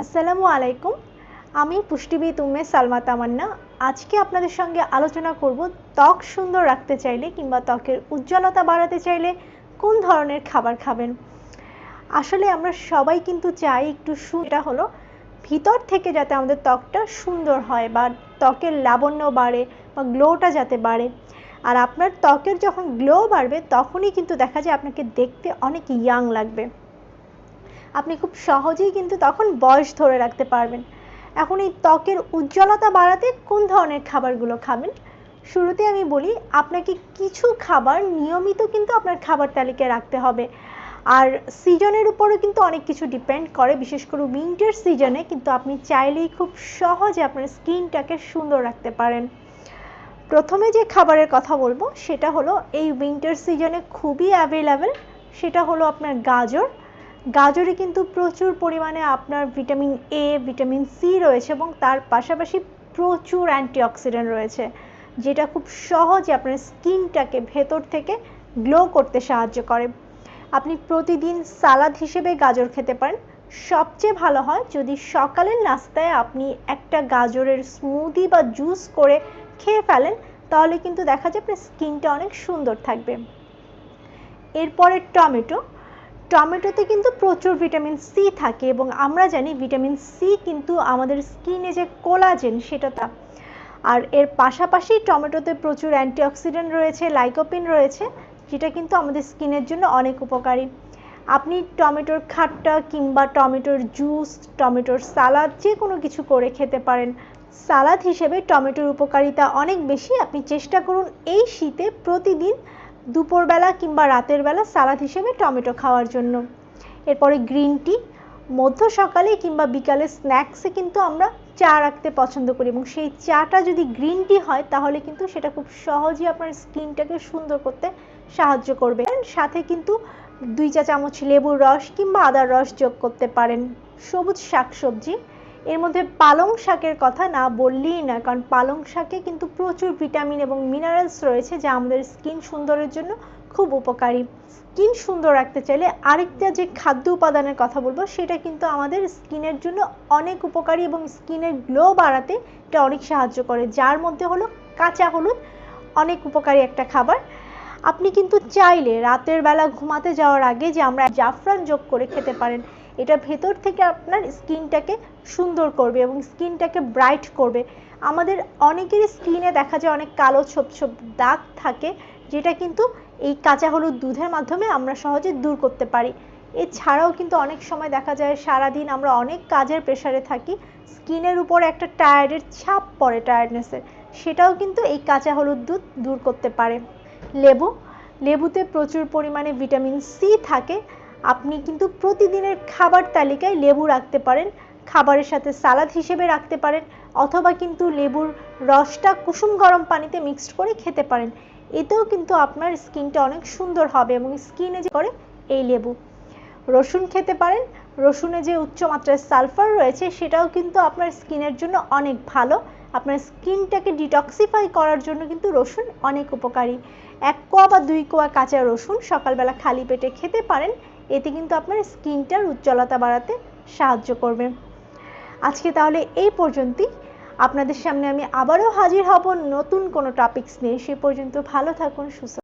আসসালামু আলাইকুম। আমি পুষ্টিবিদ উম্মে সালমা তামান্না। আজকে আপনাদের সঙ্গে আলোচনা করব ত্বক সুন্দর রাখতে চাইলে কিংবা ত্বকের উজ্জ্বলতা বাড়াতে চাইলে কোন ধরনের খাবার খাবেন। আসলে আমরা সবাই কিন্তু চাই একটু এটা হলো ভিতর থেকে যাতে আমাদের ত্বকটা সুন্দর হয় বা ত্বকের লাবণ্য বাড়ে বা গ্লোটা যাতে বাড়ে। আর আপনার ত্বকের যখন গ্লো বাড়বে তখনই কিন্তু দেখা যায় আপনাকে দেখতে অনেক ইয়াং লাগবে। আপনি খুব সহজেই কিন্তু তখন বয়স ধরে রাখতে পারবেন। এখন এই ত্বকের উজ্জ্বলতা বাড়াতে কোন ধরনের খাবারগুলো খাবেন? শুরুতে আমি বলি আপনাকে কিছু খাবার নিয়মিত কিন্তু আপনার খাবার তালিকায় রাখতে হবে। আর সিজনের উপরও কিন্তু অনেক কিছু ডিপেন্ড করে, বিশেষ করে উইন্টার সিজনে কিন্তু আপনি চাইলেই খুব সহজে আপনার স্কিনটাকে সুন্দর রাখতে পারেন। প্রথমে যে খাবারের কথা বলবো সেটা হলো এই উইন্টার সিজনে খুবই অ্যাভেলেবেল, সেটা হলো আপনার গাজর। গাজরে কিন্তু প্রচুর পরিমাণে আপনার ভিটামিন এ, ভিটামিন সি রয়েছে এবং তার পাশাপাশি প্রচুর অ্যান্টিঅক্সিডেন্ট রয়েছে, যেটা খুব সহজে আপনার স্কিনটাকে ভেতর থেকে গ্লো করতে সাহায্য করে। আপনি প্রতিদিন সালাদ হিসেবে গাজর খেতে পারেন। সবচেয়ে ভালো হয় যদি সকালের নাস্তায় আপনি একটা গাজরের স্মুদি বা জুস করে খেয়ে ফেলেন, তাহলে কিন্তু দেখা যায় আপনার স্কিনটা অনেক সুন্দর থাকবে। এরপরে টমেটোতে কিন্তু প্রচুর ভিটামিন সি থাকে এবং আমরা জানি ভিটামিন সি কিন্তু আমাদের স্কিনে যে কোলাজেন সেটা আর এর পাশাপাশি টমেটোতে প্রচুর অ্যান্টিঅক্সিডেন্ট রয়েছে, লাইকোপিন রয়েছে, যেটা কিন্তু আমাদের স্কিনের জন্য অনেক উপকারী। আপনি টমেটোর খাট্টা কিংবা টমেটোর জুস, টমেটোর সালাদ যে কোনো কিছু করে খেতে পারেন। সালাদ হিসেবে টমেটোর উপকারিতা অনেক বেশি। আপনি চেষ্টা করুন এই শীতে প্রতিদিন দুপুরবেলা কিংবা রাতের বেলা সালাদ হিসেবে টমেটো খাওয়ার জন্য। এরপরে গ্রিন টি, মধ্য সকালে কিংবা বিকালে স্ন্যাক্সে কিন্তু আমরা চা রাখতে পছন্দ করি এবং সেই চাটা যদি গ্রিন টি হয় তাহলে কিন্তু সেটা খুব সহজেই আপনার স্কিনটাকে সুন্দর করতে সাহায্য করবে। সাথে কিন্তু 2 চা চামচ লেবুর রস কিংবা আদার রস যোগ করতে পারেন। সবুজ শাকসবজি, এর মধ্যে পালং শাকের কথা না বললেই না, কারণ পালং শাকে কিন্তু প্রচুর ভিটামিন এবং মিনারেলস রয়েছে যা আমাদের স্কিন সুন্দরের জন্য খুব উপকারী। স্কিন সুন্দর রাখতে চাইলে আরেকটা যে খাদ্য উপাদানের কথা বলবো সেটা কিন্তু আমাদের স্কিনের জন্য অনেক উপকারী এবং স্কিনের গ্লো বাড়াতে এটা অনেক সাহায্য করে, যার মধ্যে হলো কাঁচা হলুদ। অনেক উপকারী একটা খাবার। আপনি কিন্তু চাইলে রাতের বেলা ঘুমাতে যাওয়ার আগে যে আমরা জাফরান যোগ করে খেতে পারেন। এটা ভেতর থেকে আপনার স্কিনটাকে সুন্দর করবে এবং স্কিনটাকে ব্রাইট করবে। আমাদের অনেকেরই স্কিনে দেখা যায় অনেক কালো ছোপ ছোপ দাগ থাকে, যেটা কিন্তু এই কাঁচা হলুদ দুধের মাধ্যমে আমরা সহজে দূর করতে পারি। এছাড়াও কিন্তু অনেক সময় দেখা যায় সারাদিন আমরা অনেক কাজের প্রেসারে থাকি, স্কিনের উপর একটা টায়ার্ডের ছাপ পড়ে, টায়ার্ডনেসের, সেটাও কিন্তু এই কাঁচা হলুদ দুধ দূর করতে পারে। লেবুতে প্রচুর পরিমাণে ভিটামিন সি থাকে। আপনি কিন্তু প্রতিদিনের খাবার তালিকায় লেবু রাখতে পারেন, খাবারের সাথে সালাদ হিসেবে রাখতে পারেন, অথবা কিন্তু লেবুর রসটা কুসুম গরম পানিতে মিক্সড করে খেতে পারেন। এতেও কিন্তু আপনার স্কিনটা অনেক সুন্দর হবে এবং স্কিনে যে করে এই লেবু। রসুন খেতে পারেন। রসুনে যে উচ্চমাত্রায় সালফার রয়েছে সেটাও কিন্তু আপনার স্কিনের জন্য অনেক ভালো। আপনার স্কিনটাকে ডিটক্সিফাই করার জন্য কিন্তু রসুন অনেক উপকারী। 1 কোয়া বা 2 কোয়া কাঁচা রসুন সকালবেলা খালি পেটে খেতে পারেন, এতে কিন্তু আপনার স্কিনটার উজ্জ্বলতা বাড়াতে সাহায্য করবে। আজকে তাহলে এই পর্যন্তই। আপনাদের সামনে আমি আবারও হাজির হব নতুন কোনো টপিকস নিয়ে। সে পর্যন্ত ভালো থাকুন, সুস্থ